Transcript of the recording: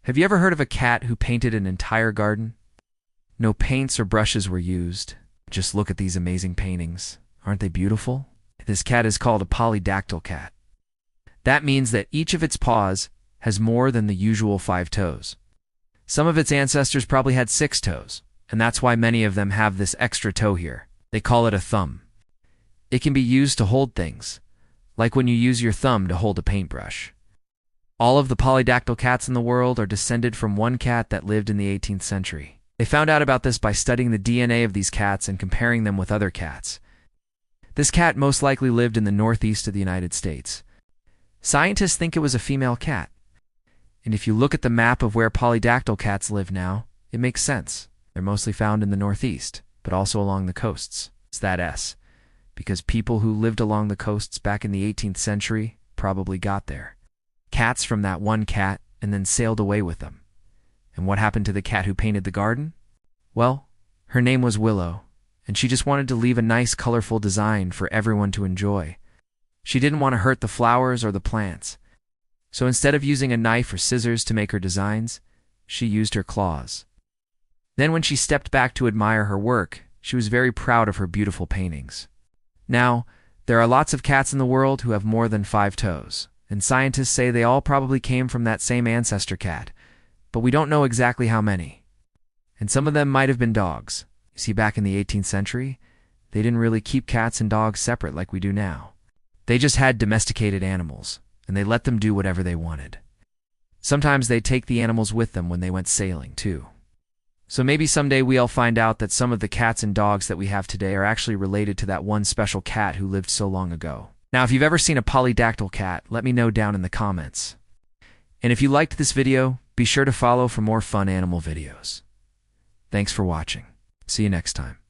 Have you ever heard of a cat who painted an entire garden? No paints or brushes were used. Just look at these amazing paintings. Aren't they beautiful? This cat is called a polydactyl cat. That means that each of its paws has more than the usual 5 toes. Some of its ancestors probably had 6 toes, and that's why many of them have this extra toe here. They call it a thumb. It can be used to hold things, like when you use your thumb to hold a paintbrush. All of the polydactyl cats in the world are descended from one cat that lived in the 18th century. They found out about this by studying the DNA of these cats and comparing them with other cats. This cat most likely lived in the northeast of the United States. Scientists think it was a female cat. And if you look at the map of where polydactyl cats live now, it makes sense. They're mostly found in the northeast, but also along the coasts. It's that S, because people who lived along the coasts back in the 18th century probably got there. Cats from that one cat and then sailed away with them. And what happened to the cat who painted the garden? Well, her name was Willow, and she just wanted to leave a nice, colorful design for everyone to enjoy. She didn't want to hurt the flowers or the plants. So instead of using a knife or scissors to make her designs, she used her claws. Then when she stepped back to admire her work, she was very proud of her beautiful paintings. Now, there are lots of cats in the world who have more than 5 toes, and scientists say they all probably came from that same ancestor cat, but we don't know exactly how many. And some of them might have been dogs. You see, back in the 18th century, they didn't really keep cats and dogs separate like we do now. They just had domesticated animals, and they let them do whatever they wanted. Sometimes they'd take the animals with them when they went sailing, too. So maybe someday we'll find out that some of the cats and dogs that we have today are actually related to that one special cat who lived so long ago. Now, if you've ever seen a polydactyl cat, let me know down in the comments. And if you liked this video, be sure to follow for more fun animal videos. Thanks for watching. See you next time.